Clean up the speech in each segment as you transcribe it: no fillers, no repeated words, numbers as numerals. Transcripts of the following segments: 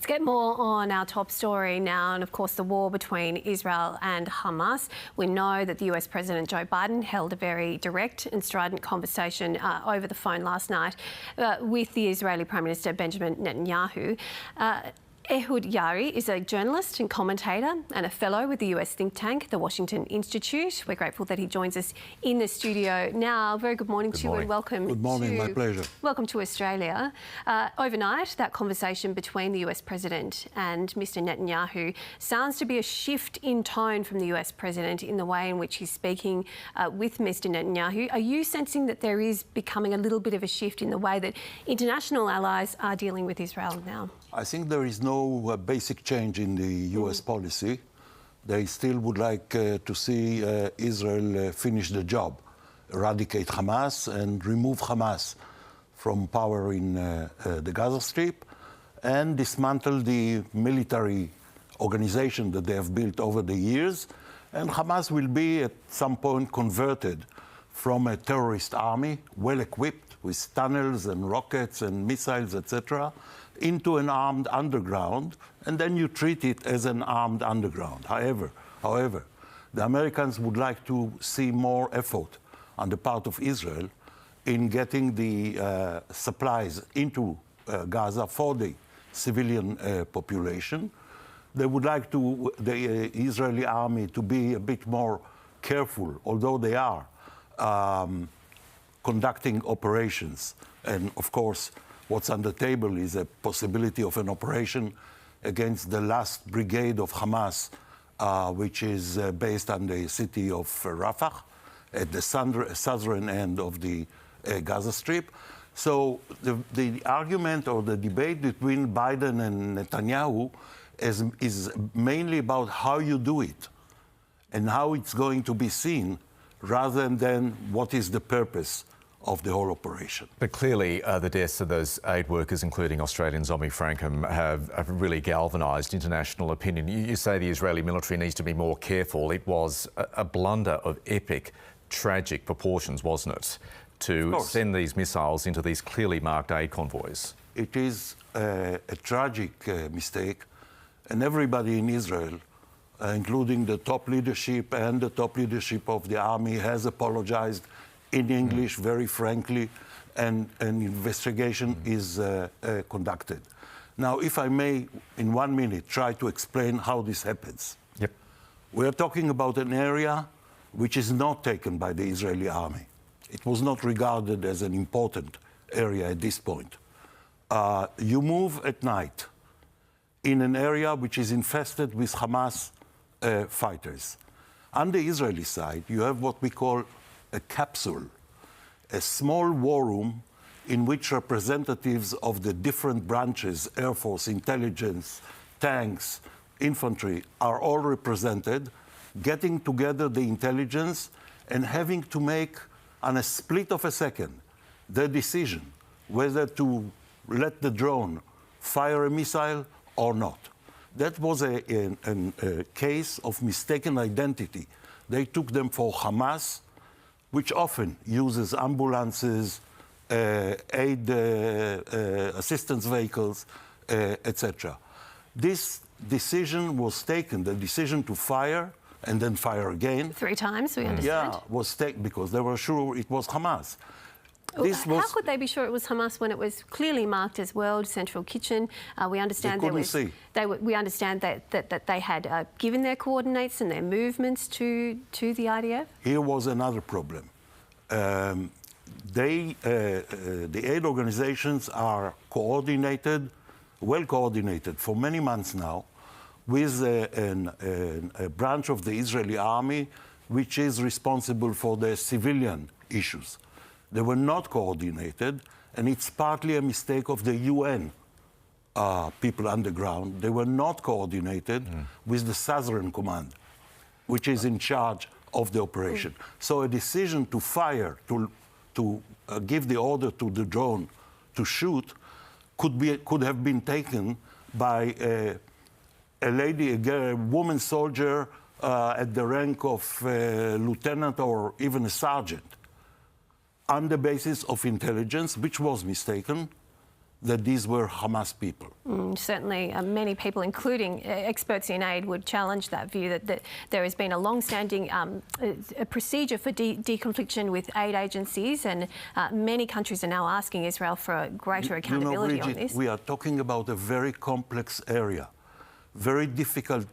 Let's get more on our top story now, and of course the war between Israel and Hamas. We know that the US President Joe Biden held a very direct and strident conversation over the phone last night with the Israeli Prime Minister Benjamin Netanyahu. Ehud Yari is a journalist and commentator and a fellow with the US think tank, the Washington Institute. We're grateful that he joins us in the studio now. Very good morning to you and welcome. Good morning, my pleasure. Welcome to Australia. Overnight, that conversation between the US President and Mr Netanyahu sounds to be a shift in tone from the US President in the way in which he's speaking with Mr Netanyahu. Are you sensing that there is becoming a little bit of a shift in the way that international allies are dealing with Israel now? I think there is no basic change in the US policy. They still would like to see Israel finish the job, eradicate Hamas and remove Hamas from power in the Gaza Strip and dismantle the military organization that they have built over the years. And Hamas will be at some point converted from a terrorist army, well equipped with tunnels and rockets and missiles, etc., into an armed underground, and then you treat it as an armed underground. However, the Americans would like to see more effort on the part of Israel in getting the supplies into Gaza for the civilian population. They would like the Israeli army to be a bit more careful, although they are conducting operations. And of course, what's on the table is a possibility of an operation against the last brigade of Hamas, which is based on the city of Rafah, at the southern end of the Gaza Strip. So the argument or the debate between Biden and Netanyahu is mainly about how you do it and how it's going to be seen, rather than what is the purpose of the whole operation. But clearly the deaths of those aid workers, including Australian Zombie Frankham, have really galvanised international opinion. You say the Israeli military needs to be more careful. It was a blunder of epic, tragic proportions, wasn't it, to send these missiles into these clearly marked aid convoys? It is a tragic mistake, and everybody in Israel, including the top leadership and the top leadership of the army, has apologized in English, very frankly, and an investigation is conducted. Now, if I may, in 1 minute, try to explain how this happens. Yep. We are talking about an area which is not taken by the Israeli army. It was not regarded as an important area at this point. You move at night in an area which is infested with Hamas fighters. On the Israeli side, you have what we call a capsule, a small war room in which representatives of the different branches, Air Force, intelligence, tanks, infantry, are all represented, getting together the intelligence and having to make, on a split of a second, the decision whether to let the drone fire a missile or not. That was a case of mistaken identity. They took them for Hamas, which often uses ambulances, aid assistance vehicles, etc. This decision was taken, the decision to fire and then fire again. 3 times, we understand. Yeah, was taken because they were sure it was Hamas. How could they be sure it was Hamas when it was clearly marked as World Central Kitchen? We understand they couldn't see. We understand that they had given their coordinates and their movements to the IDF. Here was another problem. The aid organizations are coordinated, well coordinated for many months now, with a branch of the Israeli army which is responsible for the civilian issues. They were not coordinated, and it's partly a mistake of the UN people on the ground. They were not coordinated with the Southern Command, which is in charge of the operation. So a decision to fire, to give the order to the drone to shoot, could have been taken by a woman soldier at the rank of lieutenant or even a sergeant, on the basis of intelligence, which was mistaken, that these were Hamas people. Certainly, many people, including experts in aid, would challenge that view that there has been a long-standing a procedure for deconfliction with aid agencies, and many countries are now asking Israel for greater accountability Bridget, on this. we are talking about a very complex area, very difficult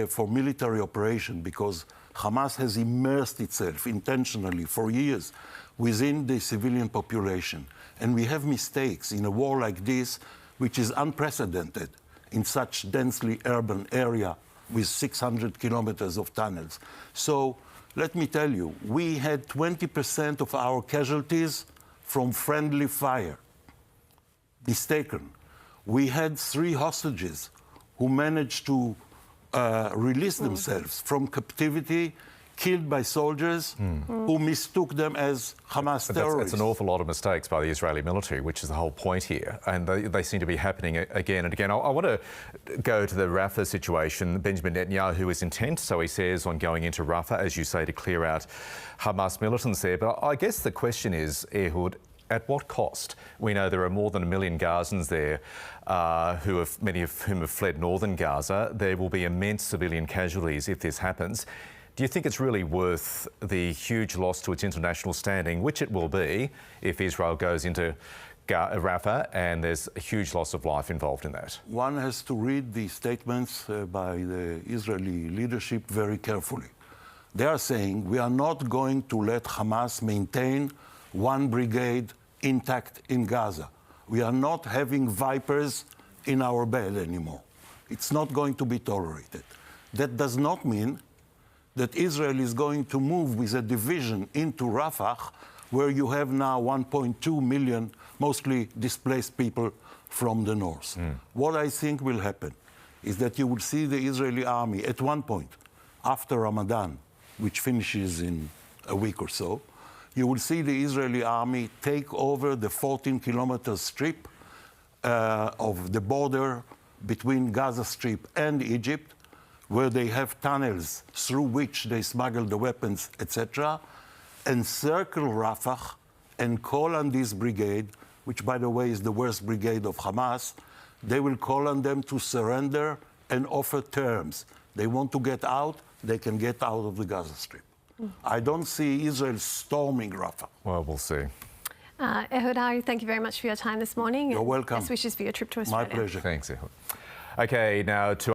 for military operation, because Hamas has immersed itself intentionally for years within the civilian population. And we have mistakes in a war like this, which is unprecedented in such densely urban area with 600 kilometers of tunnels. So let me tell you, we had 20% of our casualties from friendly fire. Mistaken. We had 3 hostages who managed to release themselves from captivity, killed by soldiers who mistook them as Hamas terrorists. That's an awful lot of mistakes by the Israeli military, which is the whole point here. And they seem to be happening again and again. I want to go to the Rafah situation. Benjamin Netanyahu is intent, so he says, on going into Rafah, as you say, to clear out Hamas militants there. But I guess the question is, Ehud, at what cost? We know there are more than 1 million Gazans there, many of whom have fled northern Gaza. There will be immense civilian casualties if this happens. Do you think it's really worth the huge loss to its international standing, which it will be if Israel goes into Rafah, and there's a huge loss of life involved in that? One has to read the statements by the Israeli leadership very carefully. They are saying, we are not going to let Hamas maintain 1 brigade intact in Gaza. We are not having vipers in our bed anymore. It's not going to be tolerated. That does not mean that Israel is going to move with a division into Rafah, where you have now 1.2 million mostly displaced people from the north. What I think will happen is that you will see the Israeli army at one point, after Ramadan, which finishes in a week or so, you will see the Israeli army take over the 14-kilometer strip of the border between Gaza Strip and Egypt, where they have tunnels through which they smuggle the weapons, etc., and circle Rafah and call on this brigade, which, by the way, is the worst brigade of Hamas. They will call on them to surrender and offer terms. They want to get out, they can get out of the Gaza Strip. I don't see Israel storming Rafah. Well, we'll see. Ehud Ari, thank you very much for your time this morning. You're welcome. Best wishes for your trip to Australia. My pleasure. Thanks, Ehud. Okay, now to